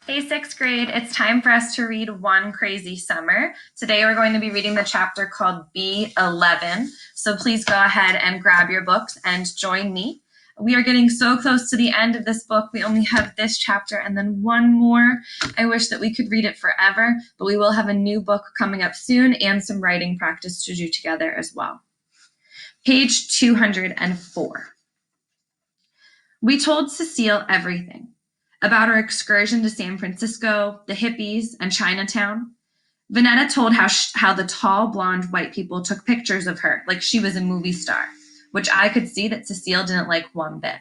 Hey, sixth grade, it's time for us to read One Crazy Summer. Today we're going to be reading the chapter called B11. So please go ahead and grab your books and join me. We are getting so close to the end of this book. We only have this chapter and then one more. I wish that we could read it forever, but we will have a new book coming up soon and some writing practice to do together as well. Page 204. We told Cecile everything. About our excursion to San Francisco, the hippies, and Chinatown. Vanetta told how the tall, blonde white people took pictures of her like she was a movie star, which I could see that Cecile didn't like one bit.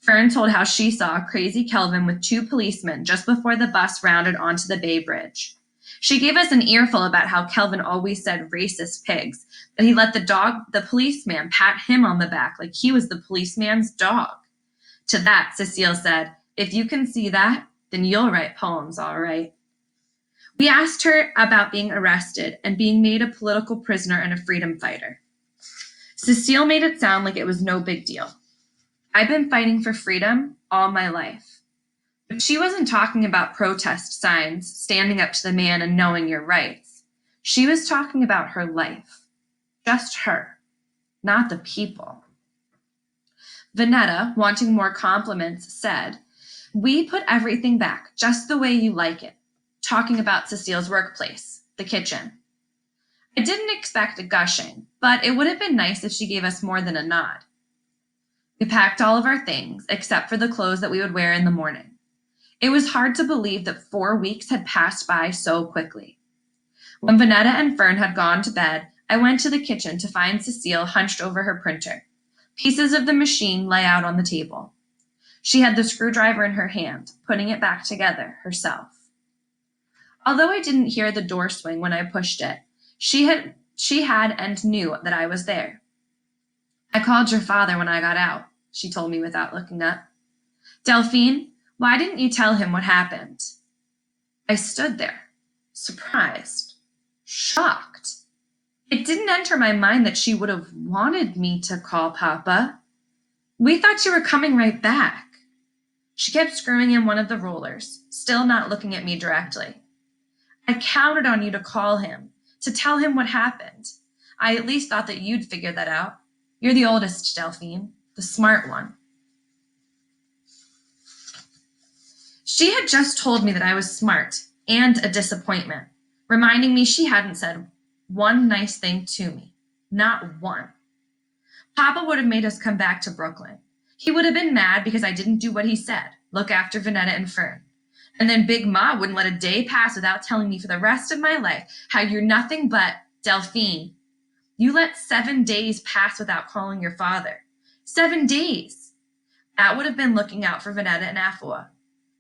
Fern told how she saw Crazy Kelvin with two policemen just before the bus rounded onto the Bay Bridge. She gave us an earful about how Kelvin always said racist pigs, that he let the policeman pat him on the back like he was the policeman's dog. To that, Cecile said, "If you can see that, then you'll write poems, all right." We asked her about being arrested and being made a political prisoner and a freedom fighter. Cecile made it sound like it was no big deal. I've been fighting for freedom all my life. But she wasn't talking about protest signs, standing up to the man and knowing your rights. She was talking about her life. Just her, not the people. Vanetta, wanting more compliments, said, "We put everything back just the way you like it," talking about Cecile's workplace, the kitchen. I didn't expect a gushing, but it would have been nice if she gave us more than a nod. We packed all of our things, except for the clothes that we would wear in the morning. It was hard to believe that 4 weeks had passed by so quickly. When Vanetta and Fern had gone to bed, I went to the kitchen to find Cecile hunched over her printer. Pieces of the machine lay out on the table. She had the screwdriver in her hand, putting it back together herself. Although I didn't hear the door swing when I pushed it, she had and knew that I was there. "I called your father when I got out," she told me without looking up. "Delphine, why didn't you tell him what happened?" I stood there, surprised, shocked. It didn't enter my mind that she would have wanted me to call Papa. "We thought you were coming right back." She kept screwing in one of the rollers, still not looking at me directly. "I counted on you to call him, to tell him what happened. I at least thought that you'd figure that out. You're the oldest, Delphine, the smart one." She had just told me that I was smart and a disappointment, reminding me she hadn't said one nice thing to me. Not one. Papa would have made us come back to Brooklyn. He would have been mad because I didn't do what he said, look after Vanetta and Fern. And then Big Ma wouldn't let a day pass without telling me for the rest of my life how you're nothing but Delphine. You let 7 days pass without calling your father. 7 days. That would have been looking out for Vanetta and Afua.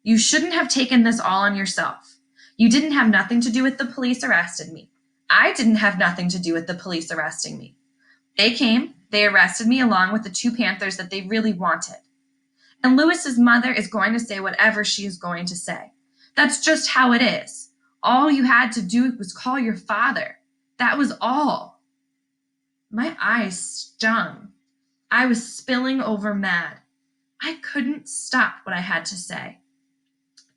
You shouldn't have taken this all on yourself. You didn't have nothing to do with the police arresting me. I didn't have nothing to do with the police arresting me. They came, they arrested me along with the 2 Panthers that they really wanted. And Lewis's mother is going to say whatever she is going to say. That's just how it is. All you had to do was call your father. That was all. My eyes stung. I was spilling over mad. I couldn't stop what I had to say.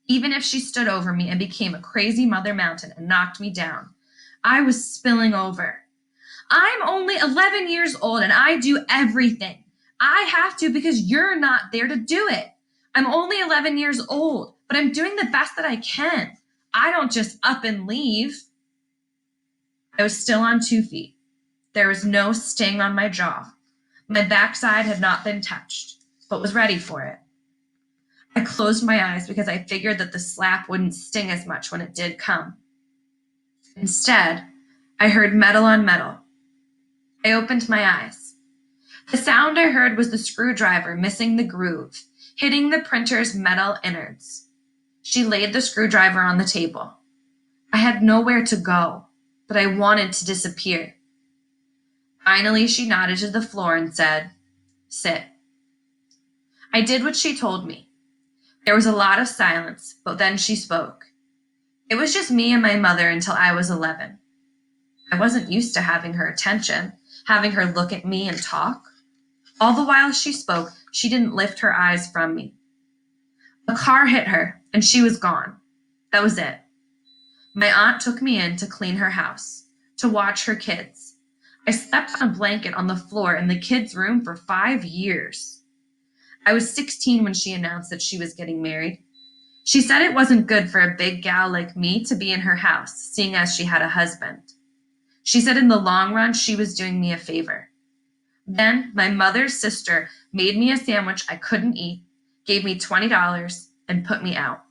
Even if she stood over me and became a crazy Mother Mountain and knocked me down, I was spilling over. I'm only 11 years old and I do everything. I have to because you're not there to do it. I'm only 11 years old, but I'm doing the best that I can. I don't just up and leave. I was still on 2 feet. There was no sting on my jaw. My backside had not been touched, but was ready for it. I closed my eyes because I figured that the slap wouldn't sting as much when it did come. Instead, I heard metal on metal. I opened my eyes. The sound I heard was the screwdriver missing the groove, hitting the printer's metal innards. She laid the screwdriver on the table. I had nowhere to go, but I wanted to disappear. Finally, she nodded to the floor and said, "Sit." I did what she told me. There was a lot of silence, but then she spoke. It was just me and my mother until I was 11. I wasn't used to having her attention, having her look at me and talk. All the while she spoke, she didn't lift her eyes from me. A car hit her, and she was gone. That was it. My aunt took me in to clean her house, to watch her kids. I slept on a blanket on the floor in the kids' room for 5 years. I was 16 when she announced that she was getting married. She said it wasn't good for a big gal like me to be in her house, seeing as she had a husband. She said in the long run, she was doing me a favor. Then my mother's sister made me a sandwich I couldn't eat, gave me $20, and put me out.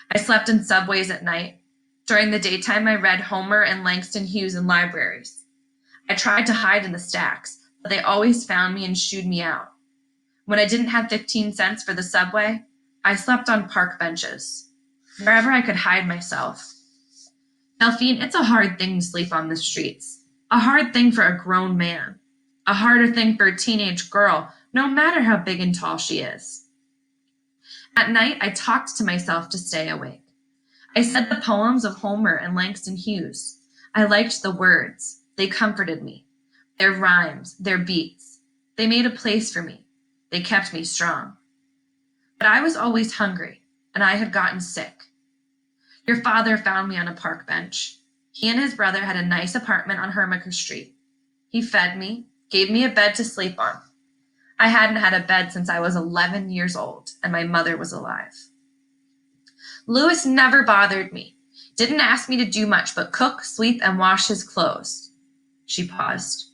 I slept in subways at night. During the daytime, I read Homer and Langston Hughes in libraries. I tried to hide in the stacks, but they always found me and shooed me out. When I didn't have 15 cents for the subway, I slept on park benches, wherever I could hide myself. Delphine, it's a hard thing to sleep on the streets. A hard thing for a grown man. A harder thing for a teenage girl, no matter how big and tall she is. At night, I talked to myself to stay awake. I said the poems of Homer and Langston Hughes. I liked the words. They comforted me. Their rhymes, their beats. They made a place for me. They kept me strong. But I was always hungry, and I had gotten sick. Your father found me on a park bench. He and his brother had a nice apartment on Hermiker Street. He fed me, gave me a bed to sleep on. I hadn't had a bed since I was 11 years old, and my mother was alive. Louis never bothered me. Didn't ask me to do much but cook, sweep, and wash his clothes. She paused.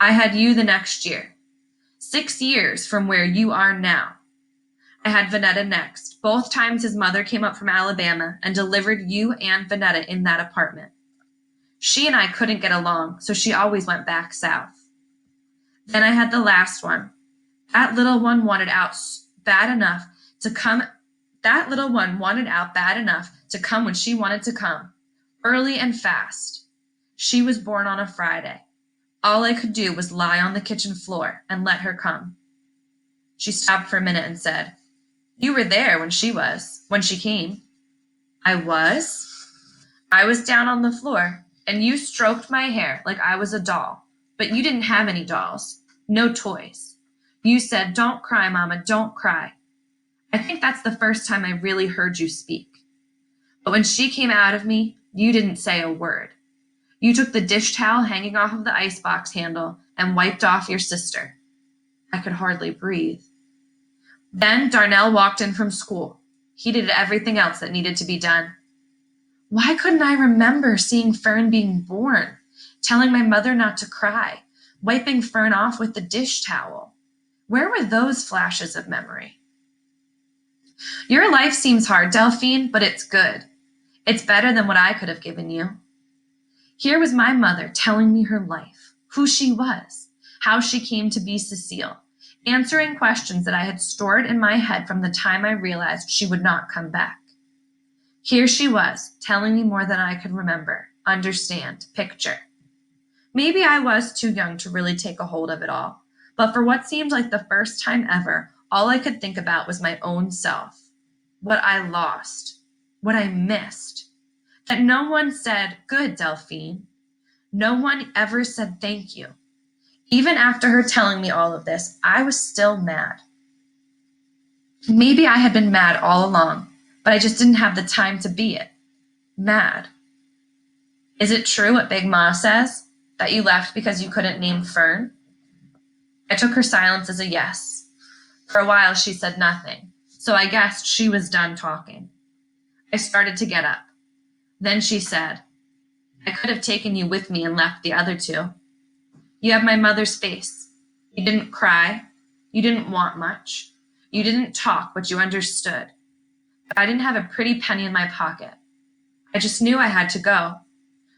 I had you the next year. 6 years from where you are now. I had Vanetta next. Both times his mother came up from Alabama and delivered you and Vanetta in that apartment. She and I couldn't get along, so she always went back south. Then I had the last one. That little one wanted out bad enough to come. That little one wanted out bad enough to come when she wanted to come, early and fast. She was born on a Friday. All I could do was lie on the kitchen floor and let her come. She stopped for a minute and said, "You were there when she came." I was? I was down on the floor, and you stroked my hair like I was a doll, but you didn't have any dolls, no toys. You said, "Don't cry, Mama, don't cry." I think that's the first time I really heard you speak. But when she came out of me, you didn't say a word. You took the dish towel hanging off of the icebox handle and wiped off your sister. I could hardly breathe. Then Darnell walked in from school. He did everything else that needed to be done. Why couldn't I remember seeing Fern being born, telling my mother not to cry, wiping Fern off with the dish towel? Where were those flashes of memory? Your life seems hard, Delphine, but it's good. It's better than what I could have given you. Here was my mother telling me her life, who she was, how she came to be Cecile, answering questions that I had stored in my head from the time I realized she would not come back. Here she was, telling me more than I could remember, understand, picture. Maybe I was too young to really take a hold of it all, but for what seemed like the first time ever, all I could think about was my own self, what I lost, what I missed. That no one said, "Good, Delphine." No one ever said thank you. Even after her telling me all of this, I was still mad. Maybe I had been mad all along, but I just didn't have the time to be it. Mad. Is it true what Big Ma says, that you left because you couldn't name Fern? I took her silence as a yes. For a while she said nothing, so I guessed she was done talking. I started to get up. Then she said, "I could have taken you with me and left the other two. You have my mother's face. You didn't cry. You didn't want much. You didn't talk, but you understood. But I didn't have a pretty penny in my pocket. I just knew I had to go.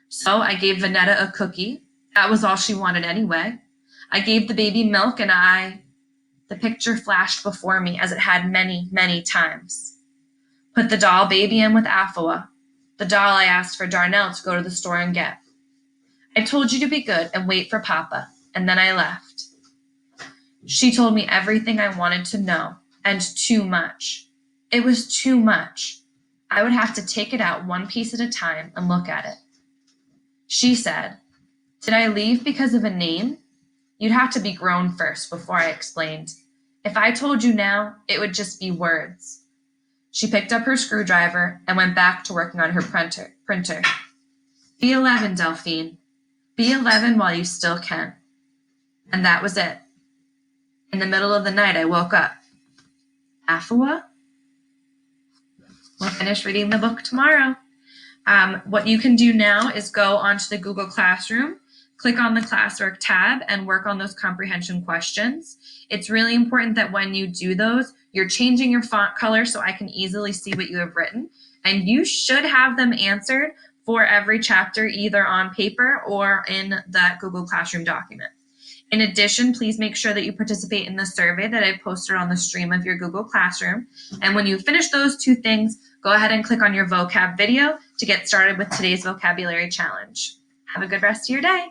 So I gave Vanetta a cookie. That was all she wanted anyway. I gave the baby milk and the picture flashed before me as it had many, many times. Put the doll baby in with Afua, the doll I asked for Darnell to go to the store and get. I told you to be good and wait for Papa, and then I left. She told me everything I wanted to know, and too much. It was too much. I would have to take it out one piece at a time and look at it. She said, "Did I leave because of a name? You'd have to be grown first," before I explained. "If I told you now, it would just be words." She picked up her screwdriver and went back to working on her printer. Be 11, Delphine. Be 11 while you still can. And that was it. In the middle of the night, I woke up. Afua? We'll finish reading the book tomorrow. What you can do now is go onto the Google Classroom, click on the classwork tab, and work on those comprehension questions. It's really important that when you do those, you're changing your font color so I can easily see what you have written. And you should have them answered for every chapter, either on paper or in that Google Classroom document. In addition, please make sure that you participate in the survey that I posted on the stream of your Google Classroom. And when you finish those two things, go ahead and click on your vocab video to get started with today's vocabulary challenge. Have a good rest of your day.